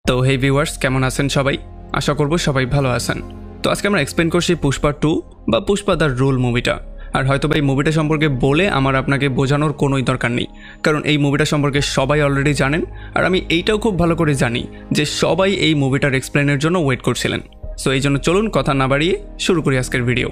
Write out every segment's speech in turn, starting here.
তো হেই ভিউয়ার্স, কেমন আছেন সবাই? আশা করব সবাই ভালো আছেন। তো আজকে আমরা এক্সপ্লেন করছি পুষ্পা 2 বা পুষ্পা দ্য রুল মুভিটা। আর হয়তো এই মুভিটা সম্পর্কে বলে আমার আপনাকে বোঝানোর কোনোই দরকার নেই, কারণ এই মুভিটা সম্পর্কে সবাই অলরেডি জানেন। আর আমি এইটাও খুব ভালো করে জানি যে সবাই এই মুভিটার এক্সপ্লেনের জন্য ওয়েট করছিলেন। সো এই জন্য চলুন কথা না বাড়িয়ে শুরু করি আজকের ভিডিও।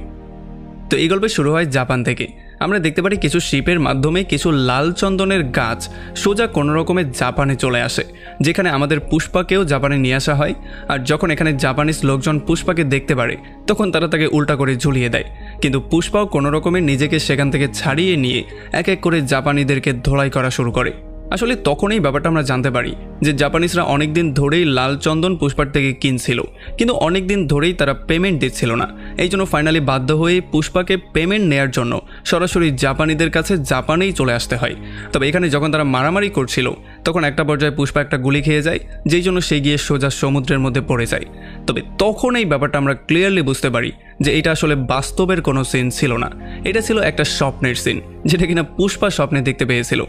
তো এই গল্পে শুরু হয় জাপান থেকে। আমরা দেখতে পারি কিছু শিপের মাধ্যমে কিছু লাল চন্দনের গাছ সোজা কোনো রকমের জাপানে চলে আসে, যেখানে আমাদের পুষ্পাকেও জাপানে নিয়ে আসা হয়। আর যখন এখানে জাপানিজ লোকজন পুষ্পাকে দেখতে পারে তখন তারা তাকে উল্টা করে ঝুলিয়ে দেয়, কিন্তু পুষ্পাও কোনো রকমের নিজেকে সেখান থেকে ছাড়িয়ে নিয়ে এক এক করে জাপানিদেরকে ধোলাই করা শুরু করে। আসলে তখনই ব্যাপারটা আমরা জানতে পারি যে জাপানিজরা অনেক দিন ধরেই লাল চন্দন পুষ্পার থেকে কিনছিল, কিন্তু অনেক দিন ধরেই তারা পেমেন্ট দিচ্ছিল না। এই জন্য ফাইনালি বাধ্য হয়ে পুষ্পাকে পেমেন্ট নেয়ার জন্য সরাসরি জাপানিদের কাছে জাপানেই চলে আসতে হয়। তবে এখানে যখন তারা মারামারি করছিল তখন একটা পর্যায়ে পুষ্পা একটা গুলি খেয়ে যায়, যেই জন্য সে গিয়ে সোজা সমুদ্রের মধ্যে পড়ে যায়। তবে তখন এই ব্যাপারটা আমরা ক্লিয়ারলি বুঝতে পারি যে এটা আসলে বাস্তবের কোনো সিন ছিল না, এটা ছিল একটা স্বপ্নের সিন, যেটা কিনা পুষ্পা স্বপ্নে দেখতে পেয়েছিল।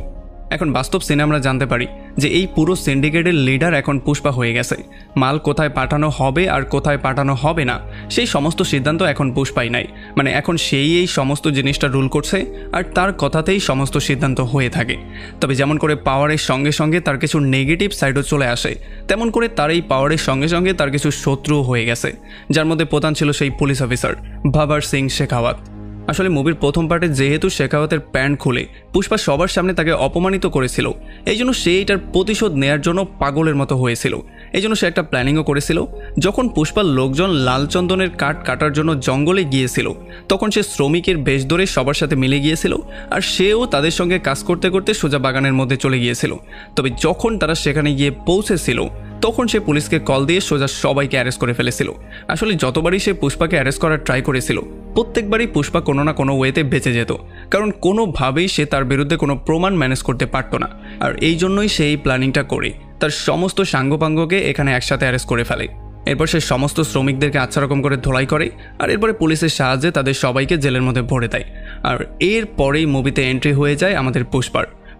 এখন বাস্তব সিনে আমরা জানতে পারি যে এই পুরো সিন্ডিকেটের লিডার এখন পুষ্পা হয়ে গেছে। মাল কোথায় পাঠানো হবে আর কোথায় পাঠানো হবে না সেই সমস্ত সিদ্ধান্ত এখন পুষ্পাই নাই, মানে এখন সেই এই সমস্ত জিনিসটা রুল করছে আর তার কথাতেই সমস্ত সিদ্ধান্ত হয়ে থাকে। তবে যেমন করে পাওয়ারের সঙ্গে সঙ্গে তার কিছু নেগেটিভ সাইডও চলে আসে, তেমন করে তার এই পাওয়ারের সঙ্গে সঙ্গে তার কিছু শত্রুও হয়ে গেছে, যার মধ্যে প্রধান ছিল সেই পুলিশ অফিসার বাবার সিং শেখাওয়াত। আসলে মুভির প্রথম পার্টে যেহেতু শেখাওয়াতের প্যান্ট খুলে পুষ্পা সবার সামনে তাকে অপমানিত করেছিল, এই জন্য সে এটার প্রতিশোধ নেয়ার জন্য পাগলের মতো হয়েছিল। এই জন্য সে একটা প্ল্যানিংও করেছিল। যখন পুষ্পার লোকজন লাল চন্দনের কাঠ কাটার জন্য জঙ্গলে গিয়েছিল তখন সে শ্রমিকের বেশ ধরে সবার সাথে মিলে গিয়েছিল, আর সেও তাদের সঙ্গে কাজ করতে করতে সোজা বাগানের মধ্যে চলে গিয়েছিল। তবে যখন তারা সেখানে গিয়ে পৌঁছেছিল তখন সে পুলিশকে কল দিয়ে সোজা সবাইকে অ্যারেস্ট করে ফেলেছিল। আসলে যতবারই সে পুষ্পাকে অ্যারেস্ট করার ট্রাই করেছিল প্রত্যেকবারই পুষ্পা কোনো না কোনো ওয়েতে বেঁচে যেত, কারণ কোনোভাবেই সে তার বিরুদ্ধে কোনো প্রমাণ ম্যানেজ করতে পারত না। আর এই জন্যই সে এই প্ল্যানিংটা করে তার সমস্ত সাঙ্গপাঙ্গকে এখানে একসাথে অ্যারেস্ট করে ফেলে। এরপর সে সমস্ত শ্রমিকদেরকে আচ্ছা রকম করে ধোলাই করে, আর এরপরে পুলিশের সাহায্যে তাদের সবাইকে জেলের মধ্যে ভরে দেয়। আর এরপরেই মুভিতে এন্ট্রি হয়ে যায় আমাদের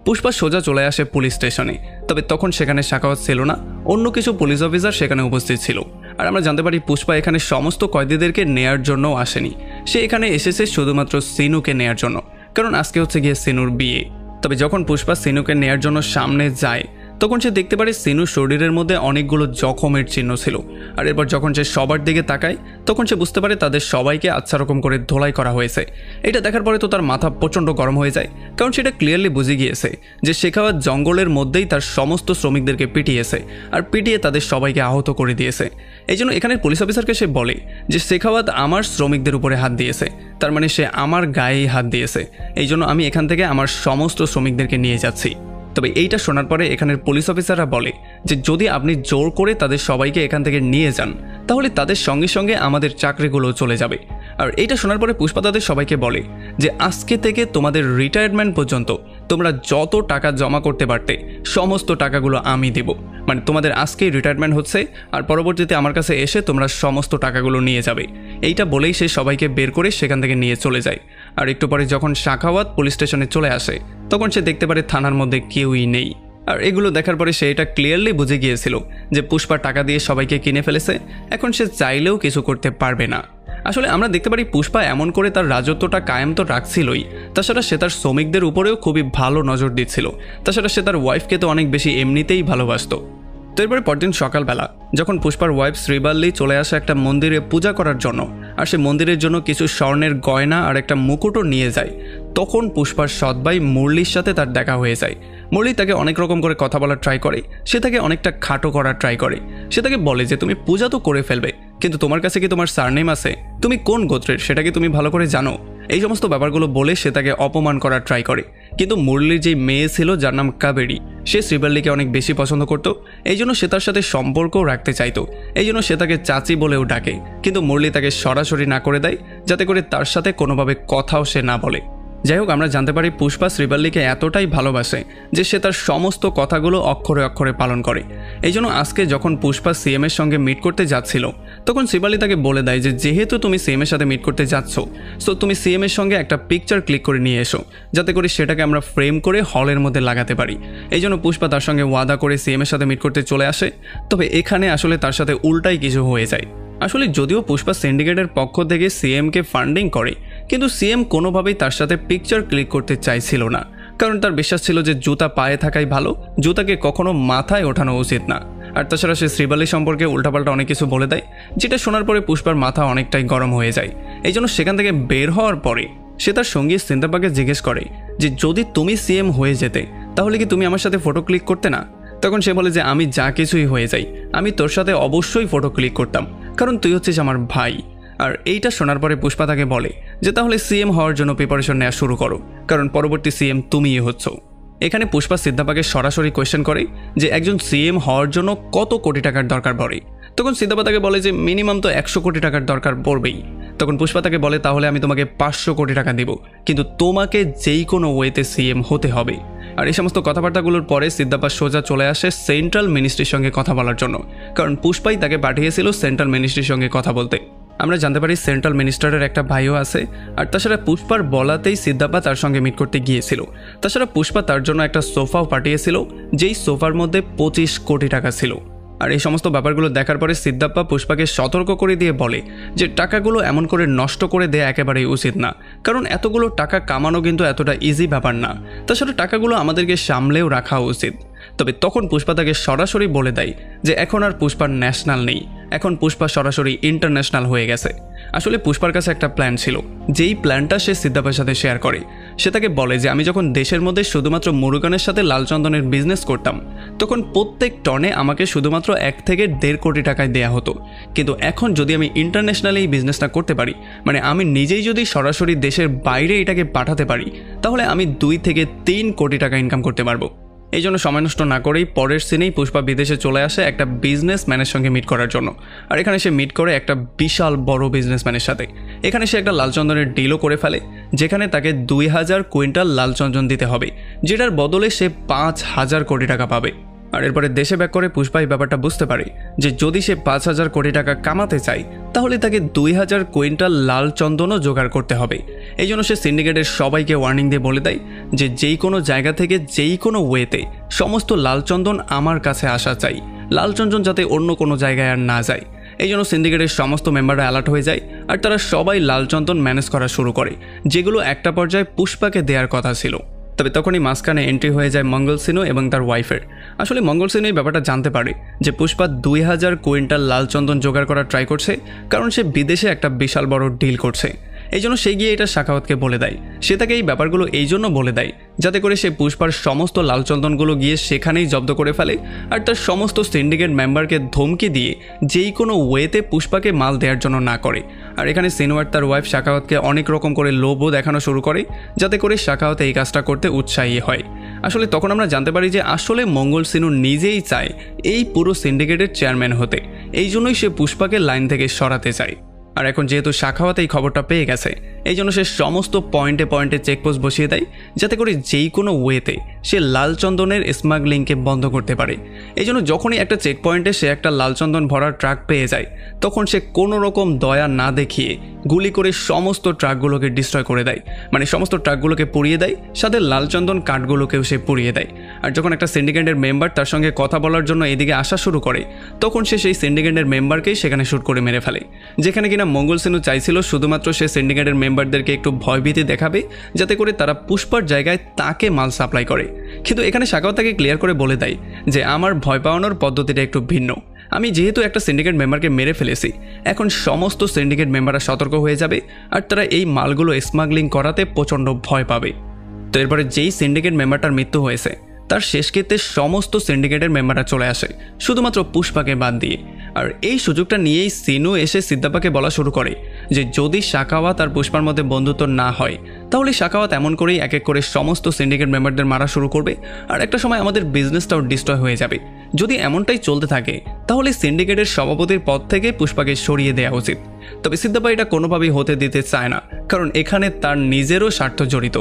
পুষ্পা সোজা চলে আসে পুলিশ স্টেশনে। তবে তখন সেখানে শেখাওয়াত ছিল না, অন্য কিছু পুলিশ অফিসার সেখানে উপস্থিত ছিল। আর আমরা জানতে পারি পুষ্পা এখানে সমস্ত কয়েদিদেরকে নেয়ার জন্যও আসেনি, সে এখানে এসেছে শুধুমাত্র সিনুকে নেয়ার জন্য, কারণ আজকে হচ্ছে গিয়ে সিনুর বিয়ে। তবে যখন পুষ্পা সিনুকে নেয়ার জন্য সামনে যায় তখন সে দেখতে পারে সিনুর শরীরের মধ্যে অনেকগুলো জখমের চিহ্ন ছিল। আর এরপর যখন সে সবার দিকে তাকায় তখন সে বুঝতে পারে তাদের সবাইকে আচ্ছা রকম করে ধোলাই করা হয়েছে। এটা দেখার পরে তো তার মাথা প্রচণ্ড গরম হয়ে যায়, কারণ সেটা ক্লিয়ারলি বুঝে গিয়েছে যে শেখাওয়াত জঙ্গলের মধ্যেই তার সমস্ত শ্রমিকদেরকে পিটিয়েছে, আর পিটিয়ে তাদের সবাইকে আহত করে দিয়েছে। এই জন্য এখানের পুলিশ অফিসারকে সে বলে যে শেখাওয়াত আমার শ্রমিকদের উপরে হাত দিয়েছে, তার মানে সে আমার গায়েই হাত দিয়েছে, এই জন্য আমি এখান থেকে আমার সমস্ত শ্রমিকদেরকে নিয়ে যাচ্ছি। তবে এইটা শোনার পরে এখানের পুলিশ অফিসাররা বলে যে যদি আপনি জোর করে তাদের সবাইকে এখান থেকে নিয়ে যান তাহলে তাদের সঙ্গে সঙ্গে আমাদের চাকরিগুলো চলে যাবে। আর এইটা শোনার পরে পুষ্পা তাদের সবাইকে বলে যে আজকে থেকে তোমাদের রিটায়ারমেন্ট পর্যন্ত তোমরা যত টাকা জমা করতে পারতে সমস্ত টাকাগুলো আমি দেব, মানে তোমাদের আজকেই রিটায়ারমেন্ট হচ্ছে আর পরবর্তীতে আমার কাছে এসে তোমরা সমস্ত টাকাগুলো নিয়ে যাবে। এইটা বলেই সে সবাইকে বের করে সেখান থেকে নিয়ে চলে যায়। আর একটু পরে যখন শেখাওয়াত পুলিশ স্টেশনে চলে আসে তখন সে দেখতে পারে থানার মধ্যে কেউই নেই। আর এগুলো দেখার পরে সে এটা ক্লিয়ারলি বুঝে গিয়েছিল যে পুষ্পা টাকা দিয়ে সবাইকে কিনে ফেলেছে, এখন সে চাইলেও কিছু করতে পারবে না। আসলে আমরা দেখতে পারি পুষ্পা এমন করে তার রাজত্বটা কায়েম তো রাখছিলই, তাছাড়া সে তার শ্রমিকদের উপরেও খুবই ভালো নজর দিচ্ছিল, তাছাড়া সে তার ওয়াইফকে তো অনেক বেশি এমনিতেই ভালোবাসত। তো এরপরে পরদিন সকালবেলা যখন পুষ্পার ওয়াইফ শ্রীবাল্লি চলে আসে একটা মন্দিরে পূজা করার জন্য, আর সে মন্দিরের জন্য কিছু স্বর্ণের গয়না আর একটা মুকুটও নিয়ে যায়, তখন পুষ্পার সৎ ভাই মুরলির সাথে তার দেখা হয়ে যায়। মুরলি তাকে অনেক রকম করে কথা বলার ট্রাই করে, সে তাকে অনেকটা খাটো করার ট্রাই করে। সে তাকে বলে যে তুমি পূজা তো করে ফেলবে, কিন্তু তোমার কাছে কি তোমার সারনেম আছে, তুমি কোন গোত্রের সেটা কি তুমি ভালো করে জানো, এই সমস্ত ব্যাপারগুলো বলে সে তাকে অপমান করার ট্রাই করে। কিন্তু মুরলির যে মেয়ে ছিল যার নাম কাবেরী, সে শ্রীবাল্লিকে অনেক বেশি পছন্দ করত, এই জন্য সে তার সাথে সম্পর্কও রাখতে চাইতো, এই জন্য সে তাকে চাচি বলেও ডাকে। কিন্তু মুরলি তাকে সরাসরি না করে দেয় যাতে করে তার সাথে কোনোভাবে কথাও সে না বলে। যাই হোক, আমরা জানতে পারি পুষ্পা শ্রীবল্লীকে এতটাই ভালোবাসে যে সে তার সমস্ত কথাগুলো অক্ষরে অক্ষরে পালন করে। এই জন্য আজকে যখন পুষ্পা সিএমের সঙ্গে মিট করতে যাচ্ছিল তখন শ্রীবল্লী তাকে বলে দেয় যে যেহেতু তুমি সিএমের সাথে মিট করতে যাচ্ছ, সো তুমি সিএমের সঙ্গে একটা পিকচার ক্লিক করে নিয়ে এসো, যাতে করে সেটাকে আমরা ফ্রেম করে হলের মধ্যে লাগাতে পারি। এই জন্য পুষ্পা তার সঙ্গে ওয়াদা করে সিএমের সাথে মিট করতে চলে আসে। তবে এখানে আসলে তার সাথে উল্টাই কিছু হয়ে যায়। আসলে যদিও পুষ্পা সিন্ডিকেটের পক্ষ থেকে সিএমকে ফান্ডিং করে, কিন্তু সিএম কোনোভাবেই তার সাথে পিকচার ক্লিক করতে চাইছিল না, কারণ তার বিশ্বাস ছিল যে জুতা পায়ে থাকাই ভালো, জুতাকে কখনো মাথায় ওঠানো উচিত না। আর তাছাড়া সে শ্রীবল্লী সম্পর্কে উল্টাপাল্টা অনেক কিছু বলে দেয়, যেটা শোনার পরে পুষ্পার মাথা অনেকটাই গরম হয়ে যায়। এই জন্য সেখান থেকে বের হওয়ার পরে সে তার সঙ্গী সিন্তাপাকে জিজ্ঞেস করে যে যদি তুমি সিএম হয়ে যেতে তাহলে কি তুমি আমার সাথে ফটো ক্লিক করতে না? তখন সে বলে যে আমি যা কিছুই হয়ে যাই, আমি তোর সাথে অবশ্যই ফটো ক্লিক করতাম, কারণ তুই হচ্ছিস আমার ভাই। আর এইটা শোনার পরে পুষ্পা তাকে বলে যে তাহলে সিএম হওয়ার জন্য প্রিপারেশন নেওয়া শুরু করো, কারণ পরবর্তী সিএম তুমিই হচ্ছ। এখানে পুষ্পা সিদ্ধাপাকে সরাসরি কোয়েশ্চেন করে যে একজন সিএম হওয়ার জন্য কত কোটি টাকার দরকার পড়ে। তখন সিদ্ধাপা তাকে বলে যে মিনিমাম তো 100 কোটি টাকার দরকার পড়বেই। তখন পুষ্পা তাকে বলে তাহলে আমি তোমাকে 500 কোটি টাকা দেব, কিন্তু তোমাকে যেই কোনো ওয়েতে সিএম হতে হবে। আর এই সমস্ত কথাবার্তাগুলোর পরে সিদ্ধাপা সোজা চলে আসে সেন্ট্রাল মিনিস্ট্রির সঙ্গে কথা বলার জন্য, কারণ পুষ্পাই তাকে পাঠিয়েছিল সেন্ট্রাল মিনিস্ট্রির সঙ্গে কথা বলতে। আমরা জানতে পারি সেন্ট্রাল মিনিস্টারের একটা ভাইও আছে। আর তাছাড়া পুষ্পার বলাতেই সিদ্ধাপা তার সঙ্গে মিট করতে গিয়েছিল। তাছাড়া পুষ্পা তার জন্য একটা সোফাও পাঠিয়েছিল, যেই সোফার মধ্যে 25 কোটি টাকা ছিল। আর এই সমস্ত ব্যাপারগুলো দেখার পরে সিদ্ধাপ্পা পুষ্পাকে সতর্ক করে দিয়ে বলে যে টাকাগুলো এমন করে নষ্ট করে দেয়া একেবারেই উচিত না, কারণ এতগুলো টাকা কামানো কিন্তু এতটা ইজি ব্যাপার না। তাছাড়া টাকাগুলো আমাদেরকে সামলেও রাখা উচিত। তবে তখন পুষ্পা তাকে সরাসরি বলে দেয় যে এখন আর পুষ্পার ন্যাশনাল নেই, এখন পুষ্পা সরাসরি ইন্টারন্যাশনাল হয়ে গেছে। আসলে পুষ্পার কাছে একটা প্ল্যান ছিল, যেই প্ল্যানটা সে সিদ্ধাপ্পার সাথে শেয়ার করে। সে তাকে বলে যে আমি যখন দেশের মধ্যে শুধুমাত্র মুরুগানের সাথে লালচন্দনের বিজনেস করতাম, তখন প্রত্যেক টনে আমাকে শুধুমাত্র 1 থেকে 1.5 কোটি টাকায় দেয়া হতো। কিন্তু এখন যদি আমি ইন্টারন্যাশনালি এই বিজনেসটা করতে পারি, মানে আমি নিজেই যদি সরাসরি দেশের বাইরে এটাকে পাঠাতে পারি, তাহলে আমি 2 থেকে 3 কোটি টাকা ইনকাম করতে পারবো। এই জন্য সময় নষ্ট না করেই পরের সিনেই পুষ্পা বিদেশে চলে আসে একটা বিজনেসম্যানের সঙ্গে মিট করার জন্য। আর এখানে সে মিট করে একটা বিশাল বড় বিজনেসম্যানের সাথে। এখানে সে একটা লালচন্দনের ডিলও করে ফেলে, যেখানে তাকে 2000 কুইন্টাল লালচন্দন দিতে হবে, যেটার বদলে সে 5000 কোটি টাকা পাবে। আর এরপরে দেশে ব্যাক করে পুষ্পা এই ব্যাপারটা বুঝতে পারে যে যদি সে 5000 কোটি টাকা কামাতে চায়, তাহলে তাকে 2000 কুইন্টাল লাল চন্দনও জোগাড় করতে হবে। এই জন্য সে সিন্ডিকেটের সবাইকে ওয়ার্নিং দিয়ে বলে দেয় যে যেই কোনো জায়গা থেকে যেই কোনো ওয়েতে সমস্ত লাল চন্দন আমার কাছে আসা চাই, লাল চন্দন যাতে অন্য কোনো জায়গায় আর না যায়। এই জন্য সিন্ডিকেটের সমস্ত মেম্বাররা অ্যালার্ট হয়ে যায়, আর তারা সবাই লাল চন্দন ম্যানেজ করা শুরু করে, যেগুলো একটা পর্যায়ে পুষ্পাকে দেওয়ার কথা ছিল। তবে তখনই মাঝখানে এন্ট্রি হয়ে যায় মঙ্গল সিনু এবং তার ওয়াইফের। আসলে মঙ্গল সিনু এই ব্যাপারটা জানতে পারে যে পুষ্পা 2000 কুইন্টাল লাল চন্দন জোগাড় করার ট্রাই করছে, কারণ সে বিদেশে একটা বিশাল বড় ডিল করছে। এই জন্য সে গিয়ে এটা শাখাওয়াতকে বলে দেয়। সে তাকে এই ব্যাপারগুলো এই জন্য বলে দেয় যাতে করে সে পুষ্পার সমস্ত লাল চন্দনগুলো গিয়ে সেখানেই জব্দ করে ফেলে, আর তার সমস্ত সিন্ডিকেট মেম্বারকে ধমকি দিয়ে যেই কোনো ওয়েতে পুষ্পাকে মাল দেওয়ার জন্য না করে। আর এখানে সিনওয়ার তার ওয়াইফ শাখাওয়াতকে অনেক রকম করে লোভও দেখানো শুরু করে, যাতে করে শাখাওয়াত এই কাজটা করতে উৎসাহী হয়। আসলে তখন আমরা জানতে পারি যে আসলে মঙ্গল সিনু নিজেই চায় এই পুরো সিন্ডিকেটের চেয়ারম্যান হতে, এই জন্যই সে পুষ্পাকে লাইন থেকে সরাতে চায়। আর এখন যেহেতু শাখাওয়াত এই খবরটা পেয়ে গেছে, এই জন্য সে সমস্ত পয়েন্টে পয়েন্টে চেকপোস্ট বসিয়ে দেয়, যাতে করে যেই কোনো ওয়েতে সে লালচন্দনের স্মাগলিংকে বন্ধ করতে পারে। এই জন্য যখনই একটা চেক পয়েন্টে সে একটা লালচন্দন ভরার ট্রাক পেয়ে যায়, তখন সে কোনো রকম দয়া না দেখিয়ে গুলি করে সমস্ত ট্রাকগুলোকে ডিস্ট্রয় করে দেয়, মানে সমস্ত ট্রাকগুলোকে পুড়িয়ে দেয়, সাথে লালচন্দন কাঠগুলোকেও সে পুড়িয়ে দেয়। আর যখন একটা সিন্ডিকেটের মেম্বার তার সঙ্গে কথা বলার জন্য এদিকে আসা শুরু করে, তখন সে সেই সিন্ডিকেটের মেম্বারকেই সেখানে শ্যুট করে মেরে ফেলে। যেখানে কিনা মঙ্গল সিনু চাইছিল শুধুমাত্র সে সিন্ডিকেটের মেম্বারদেরকে একটু ভয়ভীতি দেখাবে, যাতে করে তারা পুষ্পার জায়গায় তাকে মাল সাপ্লাই করে। কিন্তু এখানে শাখাওয়াত তাকে ক্লিয়ার করে বলে দেয় যে আমার ভয় পাওয়ানোর পদ্ধতিটা একটু ভিন্ন। আমি যেহেতু একটা সিন্ডিকেট মেম্বারকে মেরে ফেলেছি, এখন সমস্ত সিন্ডিকেট মেম্বাররা সতর্ক হয়ে যাবে, আর তারা এই মালগুলো স্মাগলিং করাতে প্রচণ্ড ভয় পাবে। তো এরপরে যেই সিন্ডিকেট মেম্বারটার মৃত্যু হয়েছে, তার শেষকৃত্যে সমস্ত সিন্ডিকেটের মেম্বাররা চলে আসে, শুধুমাত্র পুষ্পাকে বাদ দিয়ে। আর এই সুযোগটা নিয়েই সিনু এসে সিদ্ধাপ্পাকে বলা শুরু করে যে যদি শাখাওয়াত আর পুষ্পার মধ্যে বন্ধুত্ব না হয়, তাহলে শাখাওয়াত এমন করেই এক এক করে সমস্ত সিন্ডিকেট মেম্বারদের মারা শুরু করবে, আর একটা সময় আমাদের বিজনেসটাও ডিস্ট্রয় হয়ে যাবে। যদি এমনটাই চলতে থাকে তাহলে সিন্ডিকেটের সভাপতির পদ থেকে পুষ্পাকে সরিয়ে দেওয়া উচিত। তবে সিদ্ধাপ্পা এটা কোনোভাবেই হতে দিতে চায় না, কারণ এখানে তার নিজেরও স্বার্থ জড়িত।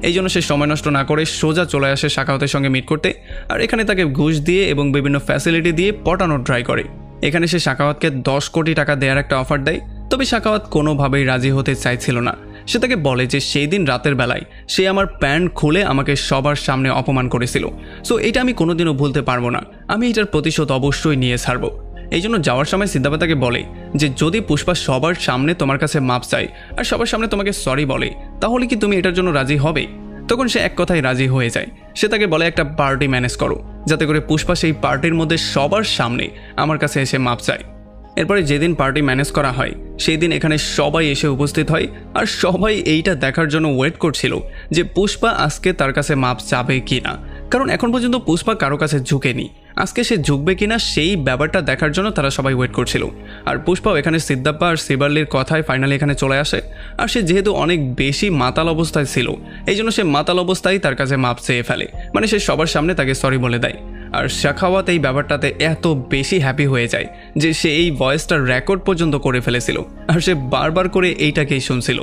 এই জন্য সে সময় নষ্ট না করে সোজা চলে আসে সাখাওয়াতের সঙ্গে মিট করতে, আর এখানে তাকে ঘুষ দিয়ে এবং বিভিন্ন ফ্যাসিলিটি দিয়ে পটানোর ট্রাই করে। এখানে সে সাখাওয়াতকে 10 কোটি টাকা দেওয়ার একটা অফার দেয়, তবে সাখাওয়াত কোনোভাবেই রাজি হতে চাইছিল না। সে তাকে বলে যে সেই দিন রাতের বেলায় সে আমার প্যান্ট খুলে আমাকে সবার সামনে অপমান করেছিল, সো এটা আমি কোনোদিনও ভুলতে পারবো না, আমি এটার প্রতিশোধ অবশ্যই নিয়ে ছাড়বো। এই জন্য যাওয়ার সময় সিদ্ধাপ্পা তাকে বলে যে যদি পুষ্পা সবার সামনে তোমার কাছে মাপ চায় আর সবার সামনে তোমাকে সরি বলে, তাহলে কি তুমি এটার জন্য রাজি হবে? তখন সে এক কথায় রাজি হয়ে যায়। সে তাকে বলে একটা পার্টি ম্যানেজ করো, যাতে করে পুষ্পা সেই পার্টির মধ্যে সবার সামনে আমার কাছে এসে মাপ চায়। এরপরে যেদিন পার্টি ম্যানেজ করা হয় সেই দিন এখানে সবাই এসে উপস্থিত হয়, আর সবাই এইটা দেখার জন্য ওয়েট করছিল যে পুষ্পা আজকে তার কাছে মাপ চাবে কি না, কারণ এখন পর্যন্ত পুষ্পা কারো কাছে ঝুঁকেনি। আজকে সে ঝুঁকবে কিনা সেই ব্যাপারটা দেখার জন্য তারা সবাই ওয়েট করছিল। আর পুষ্পাও এখানে সিদ্ধাপ্পা আর শিবাল্লির কথায় ফাইনালি এখানে চলে আসে। আর সে যেহেতু অনেক বেশি মাতাল অবস্থায় ছিল, এই জন্য সে মাতাল অবস্থায় তার কাছে মাপ চেয়ে ফেলে, মানে সে সবার সামনে তাকে সরি বলে দেয়। আর সাখাওয়াত এই ব্যাপারটাতে এত বেশি হ্যাপি হয়ে যায় যে সে এই ভয়েসটা রেকর্ড পর্যন্ত করে ফেলেছিল, আর সে বারবার করে এইটাকেই শুনছিল।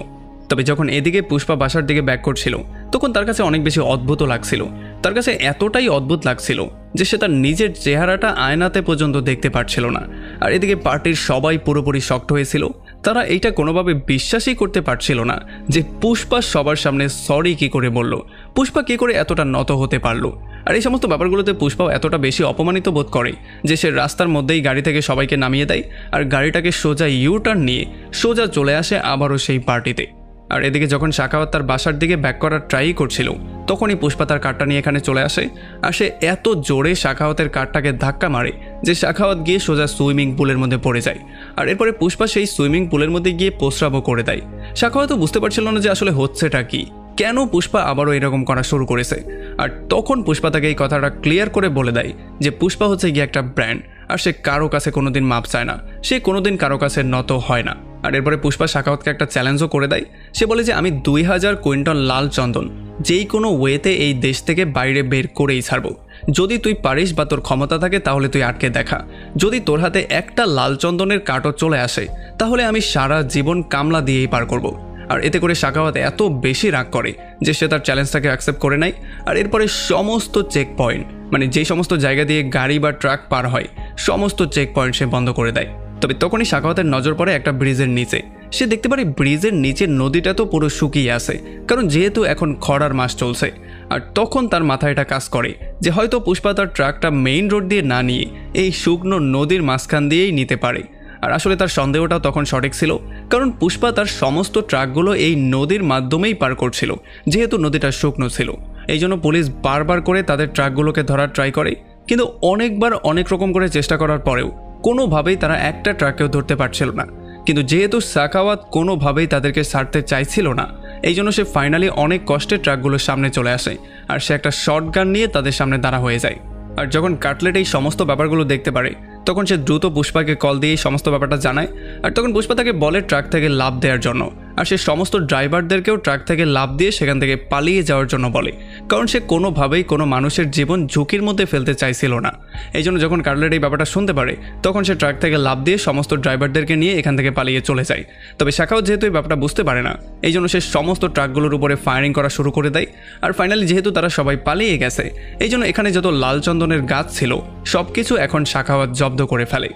তবে যখন এদিকে পুষ্পা বাসার দিকে ব্যাক করছিল তখন তার কাছে অনেক বেশি অদ্ভুত লাগছিল। তার কাছে এতটাই অদ্ভুত লাগছিল যে সে তার নিজের চেহারাটা আয়নাতে পর্যন্ত দেখতে পারছিল না। আর এদিকে পার্টির সবাই পুরোপুরি শকড হয়েছিল, তারা এইটা কোনোভাবে বিশ্বাসই করতে পারছিল না যে পুষ্পা সবার সামনে সরি কি করে বলল, পুষ্পা কি করে এতটা নত হতে পারলো। আর এই সমস্ত ব্যাপারগুলোতে পুষ্পাও এতটা বেশি অপমানিত বোধ করে যে সে রাস্তার মধ্যেই গাড়ি থেকে সবাইকে নামিয়ে দেয় আর গাড়িটাকে সোজা ইউটার্ন নিয়ে সোজা চলে আসে আবারও সেই পার্টিতে। আর এদিকে যখন সাখাওয়াত তার বাসার দিকে ব্যাক করার ট্রাই করছিল তখনই পুষ্পা তার কারটা নিয়ে এখানে চলে আসে। আর সে এত জোরে সাখাওয়াতের কারটাকে ধাক্কা মারে যে সাখাওয়াত গিয়ে সোজা সুইমিং পুলের মধ্যে পড়ে যায়। আর এরপরে পুষ্পা সেই সুইমিং পুলের মধ্যে গিয়ে প্রস্রাবও করে দেয়। সাখাওয়াতও বুঝতে পারছিল না যে আসলে হচ্ছেটা কি, কেন পুষ্পা আবারও এরকম করা শুরু করেছে। আর তখন পুষ্পা তাকে এই কথাটা ক্লিয়ার করে বলে দেয় যে পুষ্পা হচ্ছে গিয়ে একটা ব্র্যান্ড, আর সে কারো কাছে কোনোদিন মাপ চায় না, সে কোনোদিন কারো কাছে নত হয় না। আর এরপরে পুষ্পা সাখাওয়াতকে একটা চ্যালেঞ্জও করে দেয়। সে বলে যে আমি 2000 কুইন্টল লাল চন্দন যেই কোনো ওয়েতে এই দেশ থেকে বাইরে বের করেই ছাড়বো, যদি তুই পারিস বা তোর ক্ষমতা থাকে তাহলে তুই আটকে দেখা, যদি তোর হাতে একটা লাল চন্দনের কাঠও চলে আসে তাহলে আমি সারা জীবন কামলা দিয়েই পার করব। আর এতে করে সাখাওয়াত এত বেশি রাগ করে যে সে তার চ্যালেঞ্জটাকে অ্যাকসেপ্ট করে নেয়। আর এরপরে সমস্ত চেক পয়েন্ট, মানে যেই সমস্ত জায়গা দিয়ে গাড়ি বা ট্রাক পার হয় সমস্ত চেক পয়েন্ট সে বন্ধ করে দেয়। তবে তখনই সাখাওয়াতের নজর পড়ে একটা ব্রিজের নিচে। সে দেখতে পারে ব্রিজের নিচের নদীটা তো পুরো শুকিয়ে আছে, কারণ যেহেতু এখন খরার মাস চলছে। আর তখন তার মাথায় এটা কাজ করে যে হয়তো পুষ্পা তার ট্রাকটা মেইন রোড দিয়ে না নিয়ে এই শুকনো নদীর মাঝখান দিয়েই নিতে পারে। আর আসলে তার সন্দেহটাও তখন সঠিক ছিল, কারণ পুষ্পা তার সমস্ত ট্রাকগুলো এই নদীর মাধ্যমেই পার করছিল, যেহেতু নদীটা শুকনো ছিল। এই জন্য পুলিশ বারবার করে তাদের ট্রাকগুলোকে ধরার ট্রাই করে, কিন্তু অনেকবার অনেক রকম করে চেষ্টা করার পরেও কোনোভাবেই তারা একটা ট্রাককেও ধরতে পারছিল না। কিন্তু যেহেতু সাখাওয়াত কোনোভাবেই তাদেরকে ছাড়তে চাইছিল না, এই জন্য সে ফাইনালি অনেক কষ্টে ট্রাকগুলোর সামনে চলে আসে আর সে একটা শটগান নিয়ে তাদের সামনে দাঁড়া হয়ে যায়। আর যখন কাটলেট এই সমস্ত ব্যাপারগুলো দেখতে পারে তখন সে দ্রুত পুষ্পাকে কল দিয়ে এই সমস্ত ব্যাপারটা জানায়। আর তখন পুষ্পা তাকে বলে ট্রাক থেকে লাফ দেওয়ার জন্য, আর সে সমস্ত ড্রাইভারদেরকেও ট্রাক থেকে লাফ দিয়ে সেখান থেকে পালিয়ে যাওয়ার জন্য বলে, কারণ সে কোনোভাবেই কোনো মানুষের জীবন ঝুঁকির মধ্যে ফেলতে চাইছিল না। এই জন্য যখন কাটলেট এই ব্যাপারটা শুনতে পারে তখন সে ট্রাক থেকে লাফ দিয়ে সমস্ত ড্রাইভারদেরকে নিয়ে এখান থেকে পালিয়ে চলে যায়। তবে শাখাও যেহেতু এই ব্যাপারটা বুঝতে পারে না, এই জন্য সে সমস্ত ট্রাকগুলোর উপরে ফায়ারিং করা শুরু করে দেয়। আর ফাইনালি যেহেতু তারা সবাই পালিয়ে গেছে, এই জন্য এখানে যত লাল চন্দনের গাছ ছিল সব কিছু এখন সাখাওয়াত জব্দ করে ফেলে।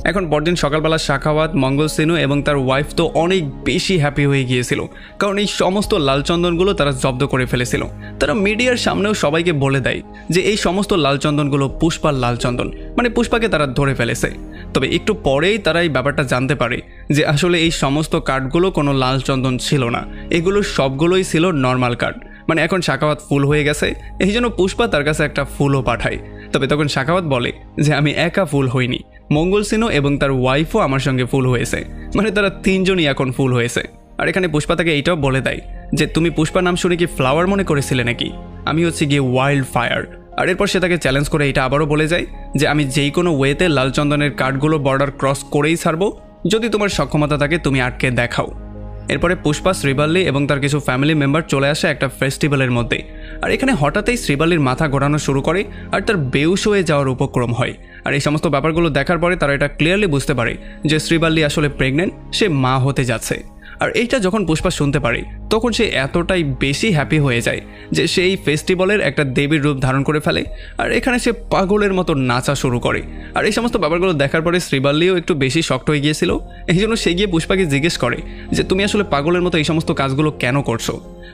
এখন পরদিন সকালবেলা সাখাওয়াত, মঙ্গল সিনু এবং তার ওয়াইফ তো অনেক বেশি হ্যাপি হয়ে গিয়েছিল, কারণ এই সমস্ত লাল চন্দনগুলো তারা জব্দ করে ফেলেছিল। তারা মিডিয়ার সামনেও সবাইকে বলে দেয় যে এই সমস্ত লাল চন্দনগুলো পুষ্পার লাল চন্দন, মানে পুষ্পাকে তারা ধরে ফেলেছে। তবে একটু পরেই তারা এই ব্যাপারটা জানতে পারে যে আসলে এই সমস্ত কাঠগুলো কোনো লাল চন্দন ছিল না, এগুলো সবগুলোই ছিল নর্মাল কাঠ। মানে এখন সাখাওয়াত ফুল হয়ে গেছে, এই জন্য পুষ্পা তার কাছে একটা ফুলও পাঠায়। তবে তখন সাখাওয়াত বলে যে আমি একা ফুল হইনি, মঙ্গল সিনু এবং তার ওয়াইফও আমার সঙ্গে ফুল হয়েছে, মানে তারা তিনজনই এখন ফুল হয়েছে। আর এখানে পুষ্পা তাকে এইটাও বলে দেয় যে তুমি পুষ্পা নাম শুনে কি ফ্লাওয়ার মনে করেছিলে নাকি, আমি হচ্ছে গিয়ে ওয়াইল্ড ফায়ার। আর এরপর সে তাকে চ্যালেঞ্জ করে এটা আবারও বলে যায় যে আমি যেই কোনো ওয়েতে লাল চন্দনের কাঠগুলো বর্ডার ক্রস করেই ছাড়বো, যদি তোমার সক্ষমতা থাকে তুমি আটকে দেখাও। এরপরে পুষ্পা শ্রীবাল্লি এবং তার কিছু ফ্যামিলি মেম্বার চলে আসে একটা ফেস্টিভ্যালের মধ্যে। আর এখানে হঠাৎই শ্রীবাল্লির মাথা ঘোরানো শুরু করে আর তার বেহুশ হয়ে যাওয়ার উপক্রম হয়। আর এই সমস্ত ব্যাপারগুলো দেখার পরে তারা এটা ক্লিয়ারলি বুঝতে পারে যে শ্রীবাল্লি আসলে প্রেগনেন্ট, সে মা হতে যাচ্ছে। আর এইটা যখন পুষ্পা শুনতে পারে তখন সে এতটাই বেশি হ্যাপি হয়ে যায় যে সে এই ফেস্টিভ্যালের একটা দেবীর রূপ ধারণ করে ফেলে। আর এখানে সে পাগলের মতো নাচা শুরু করে। আর এই সমস্ত ব্যাপারগুলো দেখার পরে শ্রীবাল্লিও একটু বেশি শক্ট হয়ে গিয়েছিল। এই জন্য সে গিয়ে পুষ্পাকে জিজ্ঞেস করে যে তুমি আসলে পাগলের মতো এই সমস্ত কাজগুলো কেন করছো।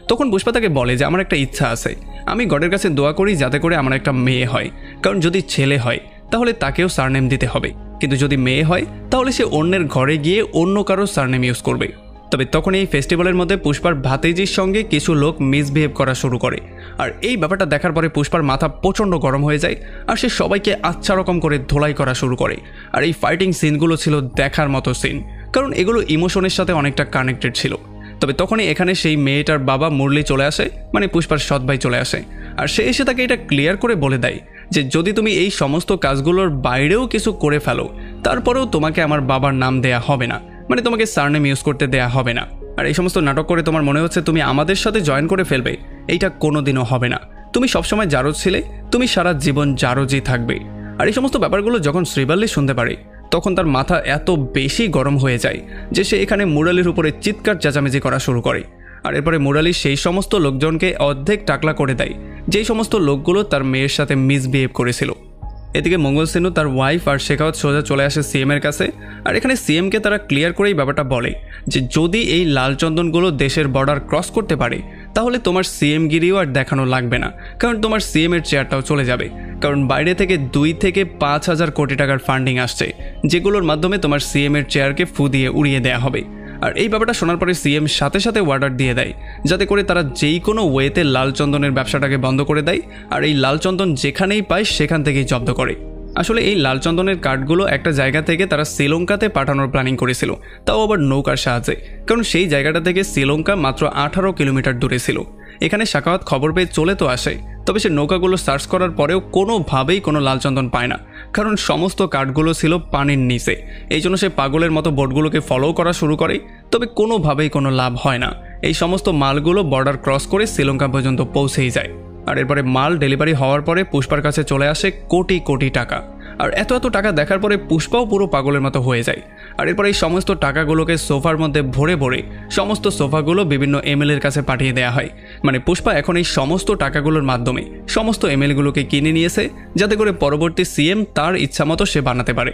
তখন পুষ্পা তাকে বলে যে আমার একটা ইচ্ছা আছে, আমি গডের কাছে দোয়া করি যাতে করে আমার একটা মেয়ে হয়, কারণ যদি ছেলে হয় তাহলে তাকেও সারনেম দিতে হবে, কিন্তু যদি মেয়ে হয় তাহলে সে অন্যের ঘরে গিয়ে অন্য কারো সারনেম ইউজ করবে। তবে তখন এই ফেস্টিভ্যালের মধ্যে পুষ্পার ভাতিজির সঙ্গে কিছু লোক মিসবিহেভ করা শুরু করে। আর এই ব্যাপারটা দেখার পরে পুষ্পার মাথা প্রচণ্ড গরম হয়ে যায় আর সে সবাইকে আচ্ছা রকম করে ধোলাই করা শুরু করে। আর এই ফাইটিং সিনগুলো ছিল দেখার মতো সিন, কারণ এগুলো ইমোশনের সাথে অনেকটা কানেক্টেড ছিল। তবে তখনই এখানে সেই মেয়েটার বাবা মুরলি চলে আসে, মানে পুষ্পার সৎ ভাই চলে আসে। আর সে এসে তাকে এটা ক্লিয়ার করে বলে দেয় যে যদি তুমি এই সমস্ত কাজগুলোর বাইরেও কিছু করে ফেলো তারপরেও তোমাকে আমার বাবার নাম দেয়া হবে না, মানে তোমাকে সারনেম ইউজ করতে দেয়া হবে না। আর এই সমস্ত নাটক করে তোমার মনে হচ্ছে তুমি আমাদের সাথে জয়েন করে ফেলবে, এইটা কোনোদিনও হবে না। তুমি সবসময় জারজ ছিলে, তুমি সারা জীবন জারজই থাকবে। আর এই সমস্ত ব্যাপারগুলো যখন শ্রীবাল্লি শুনতে পারে তখন তার মাথা এত বেশি গরম হয়ে যায় যে সে এখানে মুরালির উপরে চিৎকার চেঁচামেচি করা শুরু করে। আর এরপরে মুরালি সেই সমস্ত লোকজনকে অর্ধেক টাকলা করে দেয় যেই সমস্ত লোকগুলো তার মেয়ের সাথে মিসবিহেভ করেছিল। এদিকে মঙ্গল সেনু তার ওয়াইফ আর শেখাওয়াত সোজা চলে আসে সিএম এর কাছে। আর এখানে সিএমকে তারা ক্লিয়ার করেই ব্যাপারটা বলে যে যদি এই লাল চন্দনগুলো দেশের বর্ডার ক্রস করতে পারে তাহলে তোমার সিএম গিরিও আর দেখানো লাগবে না, কারণ তোমার সিএম এর চেয়ারটাও চলে যাবে। কারণ বাইরে থেকে 2 থেকে 5,000 কোটি টাকার ফান্ডিং আসছে, যেগুলোর মাধ্যমে তোমার সিএম এর চেয়ারকে ফু দিয়ে উড়িয়ে দেওয়া হবে। আর এই ব্যাপারটা শোনার পরে সিএম সাথে সাথে অর্ডার দিয়ে দেয় যাতে করে তারা যেই কোনো ওয়েতে লাল চন্দনের ব্যবসাটাকে বন্ধ করে দেয় আর এই লাল চন্দন যেখানেই পায় সেখান থেকেই জব্দ করে। আসলে এই লাল চন্দনের কাঠগুলো একটা জায়গা থেকে তারা শ্রীলঙ্কাতে পাঠানোর প্ল্যানিং করেছিল, তাও আবার নৌকার সাহায্যে, কারণ সেই জায়গাটা থেকে শ্রীলঙ্কা মাত্র 18 কিলোমিটার দূরে ছিল। এখানে শাকাওয়াত খবর পেয়ে চলে তো আসে, তবে সে নৌকাগুলো সার্চ করার পরেও কোনোভাবেই কোনো লালচন্দন পায় না, কারণ সমস্ত কাঠগুলো ছিল পানির নিচে। এই জন্য সে পাগলের মতো বোটগুলোকে ফলো করা শুরু করে, তবে কোনোভাবেই কোনো লাভ হয় না। এই সমস্ত মালগুলো বর্ডার ক্রস করে শ্রীলঙ্কা পর্যন্ত পৌঁছেই যায়। আর এরপরে মাল ডেলিভারি হওয়ার পরে পুষ্পার কাছে চলে আসে কোটি কোটি টাকা। আর এত এত টাকা দেখার পরে পুষ্পাও পুরো পাগলের মতো হয়ে যায়। আর এরপর এই সমস্ত টাকাগুলোকে সোফার মধ্যে ভরে ভরে সমস্ত সোফাগুলো বিভিন্ন এমএলএর কাছে পাঠিয়ে দেওয়া হয়। মানে পুষ্পা এখন এই সমস্ত টাকাগুলোর মাধ্যমে সমস্ত এমএলএগুলোকে কিনে নিয়েছে যাতে করে পরবর্তী সিএম তার ইচ্ছামতো সে বানাতে পারে।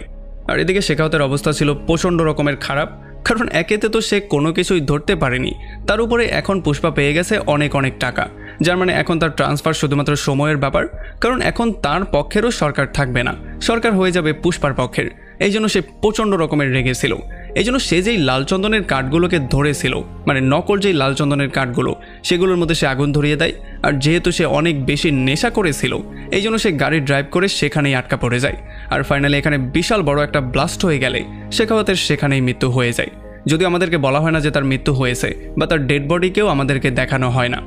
আর এদিকে শেখাওয়াতের অবস্থা ছিল প্রচণ্ড রকমের খারাপ, কারণ একেতে তো সে কোনো কিছুই ধরতে পারেনি, তার উপরে এখন পুষ্পা পেয়ে গেছে অনেক অনেক টাকা, যার মানে এখন তার ট্রান্সফার শুধুমাত্র সময়ের ব্যাপার, কারণ এখন তার পক্ষেরও সরকার থাকবে না, সরকার হয়ে যাবে পুষ্পার পক্ষের। এই জন্য সে প্রচণ্ড রকমের রেগেছিল। এই জন্য সে যেই লালচন্দনের কাঠগুলোকে ধরেছিল, মানে নকল যেই লালচন্দনের কাঠগুলো, সেগুলোর মধ্যে সে আগুন ধরিয়ে দেয়। আর যেহেতু সে অনেক বেশি নেশা করেছিল এই জন্য সে গাড়ি ড্রাইভ করে সেখানেই আটকা পড়ে যায়। আর ফাইনালি এখানে বিশাল বড় একটা ব্লাস্ট হয়ে গেলে শেখাওয়াতের সেখানেই মৃত্যু হয়ে যায়। যদিও আমাদেরকে বলা হয় না যে তার মৃত্যু হয়েছে, বা তার ডেড বডিকেও আমাদেরকে দেখানো হয় না।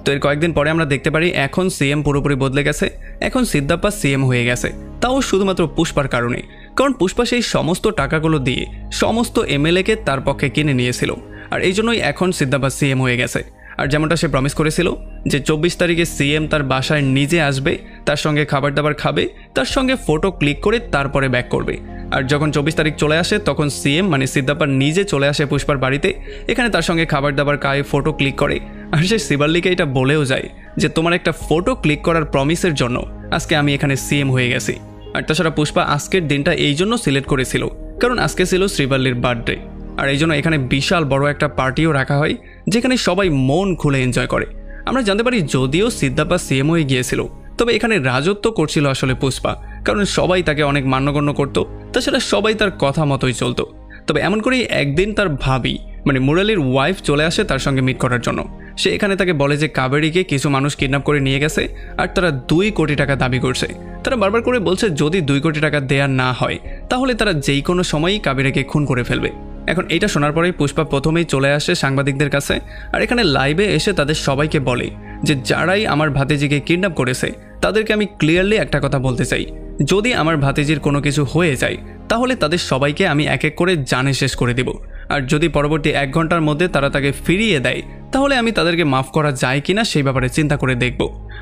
তো এর কয়েকদিন পরে আমরা দেখতে পারি এখন সিএম পুরোপুরি বদলে গেছে, এখন সিদ্ধাপ্পা সিএম হয়ে গেছে, তাও শুধুমাত্র পুষ্পার কারণে, কারণ পুষ্পা সেই সমস্ত টাকাগুলো দিয়ে সমস্ত এমএলএকে তার পক্ষে কিনে নিয়েছিল। আর এই জন্যই এখন সিদ্ধাপ্পা সিএম হয়ে গেছে। আর যেমনটা সে প্রমিস করেছিল যে 24 তারিখে সিএম তার বাসায় নিজে আসবে, তার সঙ্গে খাবার দাবার খাবে, তার সঙ্গে ফটো ক্লিক করে তারপরে ব্যাক করবে। আর যখন 24 তারিখ চলে আসে তখন সিএম মানে সিদ্ধাপ্পা নিজে চলে আসে পুষ্পার বাড়িতে, এখানে তার সঙ্গে খাবার দাবার খায়, ফটো ক্লিক করে। আর সে শিবাল্লিকে এটা বলেও যায় যে তোমার একটা ফটো ক্লিক করার প্রমিসের জন্য আজকে আমি এখানে সিএম হয়ে গেছি। আর তাছাড়া পুষ্পা আজকের দিনটা এই জন্য সিলেক্ট করেছিল কারণ আজকে ছিল শ্রীবাল্লির বার্থডে। আর এই জন্য এখানে বিশাল বড় একটা পার্টিও রাখা হয় যেখানে সবাই মন খুলে এনজয় করে। আমরা জানতে পারি যদিও সিদ্ধাপ্পা সিএম হয়ে গিয়েছিল, তবে এখানে রাজত্ব করছিল আসলে পুষ্পা, কারণ সবাই তাকে অনেক মান্যগণ্য করত, তাছাড়া সবাই তার কথা মতোই চলতো। তবে এমন করেই একদিন তার ভাবি মানে মুরালির ওয়াইফ চলে আসে তার সঙ্গে মিট করার জন্য। সে এখানে তাকে বলে যে কাবেরীকে কিছু মানুষ কিডন্যাপ করে নিয়ে গেছে আর তারা 2 কোটি টাকা দাবি করছে। তারা বারবার করে বলছে যদি 2 কোটি টাকা দেয়া না হয় তাহলে তারা যেই কোনো সময়ই কাবেরীকে খুন করে ফেলবে। এখন এটা শোনার পরেই পুষ্পা প্রথমেই চলে আসে সাংবাদিকদের কাছে, আর এখানে লাইভে এসে তাদের সবাইকে বলে যে যারাই আমার ভাতিজিকে কিডন্যাপ করেছে তাদেরকে আমি ক্লিয়ারলি একটা কথা বলতে চাই, যদি আমার ভাতিজির কোনো কিছু হয়ে যায় তাহলে তাদের সবাইকে আমি এক এক করে জানে শেষ করে দেব। আর যদি পরবর্তী 1 ঘন্টার মধ্যে তারা তাকে ফিরিয়ে দেয় তাহলে আমি তাদেরকে মাফ করা যায় কিনা সেই ব্যাপারে চিন্তা করে দেখব।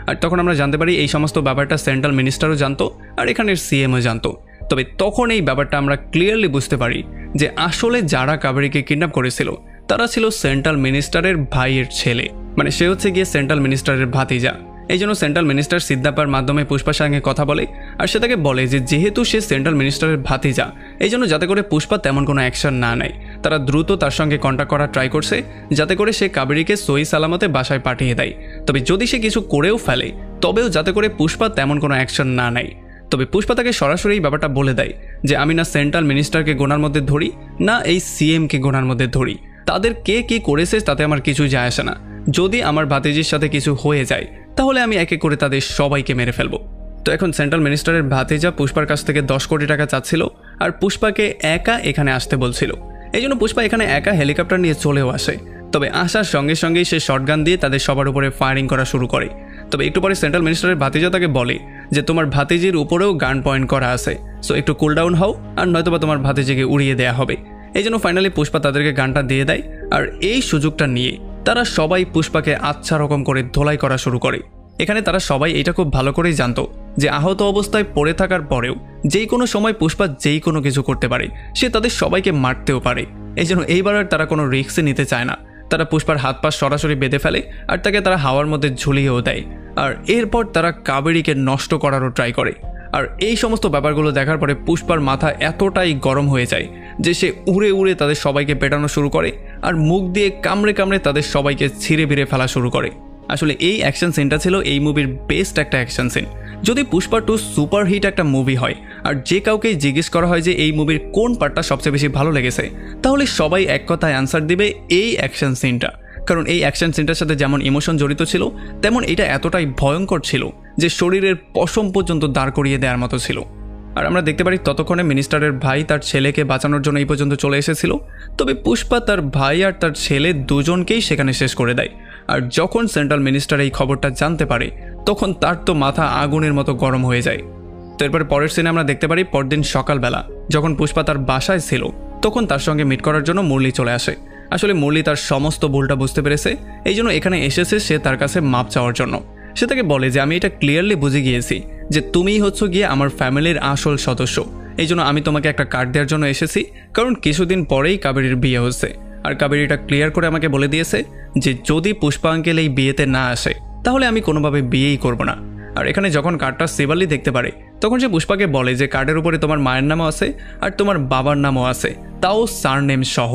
আর তখন আমরা জানতে পারি এই সমস্ত ব্যাপারটা সেন্ট্রাল মিনিস্টারও জানতো আর এখানের সিএমও জানতো। তবে তখন এই ব্যাপারটা আমরা ক্লিয়ারলি বুঝতে পারি যে আসলে যারা কাবেরীকে কিডন্যাপ করেছিল তারা ছিল সেন্ট্রাল মিনিস্টারের ভাইয়ের ছেলে, মানে সে হচ্ছে গিয়ে সেন্ট্রাল মিনিস্টারের ভাতিজা। এই জন্য সেন্ট্রাল মিনিস্টার সিদ্ধাপার মাধ্যমে পুষ্পার সঙ্গে কথা বলে আর সে তাকে বলে যে যেহেতু সে সেন্ট্রাল মিনিস্টারের ভাতিজা এই জন্য যাতে করে পুষ্পা তেমন কোনো অ্যাকশন না নেয়, তারা দ্রুত তার সঙ্গে কন্ট্যাক্ট করার ট্রাই করছে যাতে করে সে কাবেরীকে সহি সালামতে বাসায় পাঠিয়ে দেয়। তবে যদি সে কিছু করেও ফেলে তবেও যাতে করে পুষ্পা তেমন কোনো অ্যাকশন না নেয়। তবে পুষ্পা তাকে সরাসরি এই ব্যাপারটা বলে দেয় যে আমি না সেন্ট্রাল মিনিস্টারকে গোনার মধ্যে ধরি না এই সিএমকে গোনার মধ্যে ধরি, তাদের কে কী করেছে তাতে আমার কিছু যায় আসে না। যদি আমার ভাতিজির সাথে কিছু হয়ে যায় তাহলে আমি একে করে তাদের সবাইকে মেরে ফেলবো। তো এখন সেন্ট্রাল মিনিস্টারের ভাতিজা পুষ্পার কাছ থেকে 10 কোটি টাকা চাচ্ছিল আর পুষ্পাকে একা এখানে আসতে বলছিল। এই জন্য পুষ্পা এখানে একা হেলিকপ্টার নিয়ে চলেও আসে। তবে আসার সঙ্গে সঙ্গেই সে শটগান দিয়ে তাদের সবার উপরে ফায়ারিং করা শুরু করে। তবে একটু পরে সেন্ট্রাল মিনিস্টারের ভাতিজা তাকে বলে যে তোমার ভাতিজির উপরেও গান পয়েন্ট করা আছে, সো একটু কুল ডাউন হও আর নয়তোবা তোমার ভাতিজিকে উড়িয়ে দেওয়া হবে। এই জন্য ফাইনালি পুষ্পা তাদেরকে গানটা দিয়ে দেয় আর এই সুযোগটা নিয়ে তারা সবাই পুষ্পাকে আচ্ছা রকম করে ধোলাই করা শুরু করে। এখানে তারা সবাই এটা খুব ভালো করেই জানতো যে আহত অবস্থায় পড়ে থাকার পরেও যেই কোনো সময় পুষ্পা যেই কোনো কিছু করতে পারে, সে তাদের সবাইকে মারতেও পারে। এই জন্য এইবার আর তারা কোনো রিস্ক নিতে চায় না। তারা পুষ্পার হাত পা সরাসরি বেঁধে ফেলে আর তাকে তারা হাওয়ার মধ্যে ঝুলিয়েও দেয়। আর এরপর তারা কাবেরীকে নষ্ট করারও ট্রাই করে। আর এই সমস্ত ব্যাপারগুলো দেখার পরে পুষ্পার মাথা এতটাই গরম হয়ে যায় যে সে উড়ে উড়ে তাদের সবাইকে পেটানো শুরু করে আর মুখ দিয়ে কামড়ে কামড়ে তাদের সবাইকে ছিঁড়ে বিড়ে ফেলা শুরু করে। আসলে এই অ্যাকশন সিনটা ছিল এই মুভির বেস্ট একটা অ্যাকশন সিন। যদি পুষ্পা 2 সুপারহিট একটা মুভি হয় আর যে কাউকে জিজ্ঞেস করা হয় যে এই মুভির কোন পার্টটা সবচেয়ে বেশি ভালো লেগেছে, তাহলে সবাই এক কথায় অ্যান্সার দিবে এই অ্যাকশন সিনটা। কারণ এই অ্যাকশন সিনটার সাথে যেমন ইমোশন জড়িত ছিল তেমন এটা এতটাই ভয়ঙ্কর ছিল যে শরীরের পশম পর্যন্ত দাঁড় করিয়ে দেওয়ার মতো ছিল। আর আমরা দেখতে পারি ততক্ষণে মিনিস্টারের ভাই তার ছেলেকে বাঁচানোর জন্য এই পর্যন্ত চলে এসেছিল। তবে পুষ্পা তার ভাই আর তার ছেলে দুজনকেই সেখানে শেষ করে দেয়। আর যখন সেন্ট্রাল মিনিস্টার এই খবরটা জানতে পারে তখন তার তো মাথা আগুনের মতো গরম হয়ে যায়। তো এরপরে পরের সিনে আমরা দেখতে পারি পরদিন সকালবেলা যখন পুষ্পা তার বাসায় ছিল তখন তার সঙ্গে মিট করার জন্য মুরলি চলে আসে। আসলে মুরলি তার সমস্ত ভুলটা বুঝতে পেরেছে, এই জন্য এখানে এসেছে সে তার কাছে মাপ চাওয়ার জন্য। সে তাকে বলে যে আমি এটা ক্লিয়ারলি বুঝে গিয়েছি যে তুমিই হচ্ছ গিয়ে আমার ফ্যামিলির আসল সদস্য, এই জন্য আমি তোমাকে একটা কার্ড দেওয়ার জন্য এসেছি। কারণ কিছুদিন পরেই কাবেরীর বিয়ে হচ্ছে আর কাবেরী এটা ক্লিয়ার করে আমাকে বলে দিয়েছে যে যদি পুষ্পা আঙ্কেল এই বিয়েতে না আসে তাহলে আমি কোনোভাবে বিয়েই করব না। আর এখানে যখন কার্ডটা শিবালি দেখতে পারে তখন সে পুষ্পাকে বলে যে কার্ডের উপরে তোমার মায়ের নামও আছে আর তোমার বাবার নামও আছে, তাও সারনেম সহ।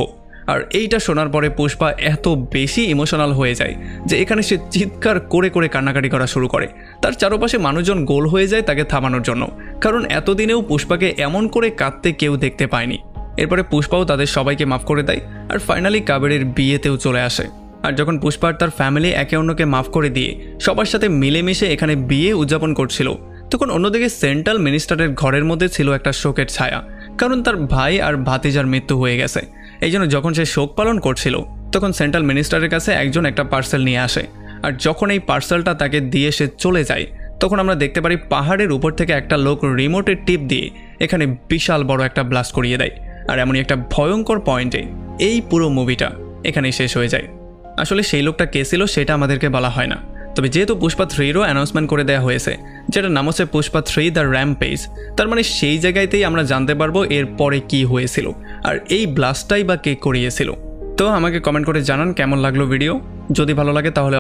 আর এইটা শোনার পরে পুষ্পা এত বেশি ইমোশনাল হয়ে যায় যে এখানে সে চিৎকার করে করে কান্নাকাটি করা শুরু করে। তার চারপাশে মানুষজন গোল হয়ে যায় তাকে থামানোর জন্য, কারণ এতদিনেও পুষ্পাকে এমন করে কাঁদতে কেউ দেখতে পায়নি। এরপরে পুষ্পাও তাদের সবাইকে মাফ করে দেয় আর ফাইনালি কাবেরীর বিয়েতেও চলে আসে। আর যখন পুষ্পা আর তার ফ্যামিলি একে অন্যকে মাফ করে দিয়ে সবার সাথে মিলেমিশে এখানে বিয়ে উদযাপন করছিল, তখন অন্যদিকে সেন্ট্রাল মিনিস্টারের ঘরের মধ্যে ছিল একটা শোকের ছায়া, কারণ তার ভাই আর ভাতিজার মৃত্যু হয়ে গেছে। এই জন্য যখন সে শোক পালন করছিল তখন সেন্ট্রাল মিনিস্টারের কাছে একজন একটা পার্সেল নিয়ে আসে। আর যখন এই পার্সেলটা তাকে দিয়ে সে চলে যায় তখন আমরা দেখতে পারি পাহাড়ের উপর থেকে একটা লোক রিমোটের টিপ দিয়ে এখানে বিশাল বড় একটা ব্লাস্ট করিয়ে দেয়। আর এমনই একটা ভয়ঙ্কর পয়েন্টে এই পুরো মুভিটা এখানেই শেষ হয়ে যায়। আসলে সেই লোকটা কে ছিল সেটা আমাদেরকে বলা হয় না, তবে যেহেতু পুষ্পা 3-রও অ্যানাউন্সমেন্ট করে দেওয়া হয়েছে যেটার নাম হচ্ছে পুষ্পা 3 দ্য র্যাম্পেজ, তার মানে সেই জায়গাতেই আমরা জানতে পারবো এর পরে কী হয়েছিল আর এই ব্লাস্টটাই বা কে করিয়েছিল। তো আমাকে কমেন্ট করে জানান কেমন লাগলো ভিডিও। যদি ভালো লাগে তাহলে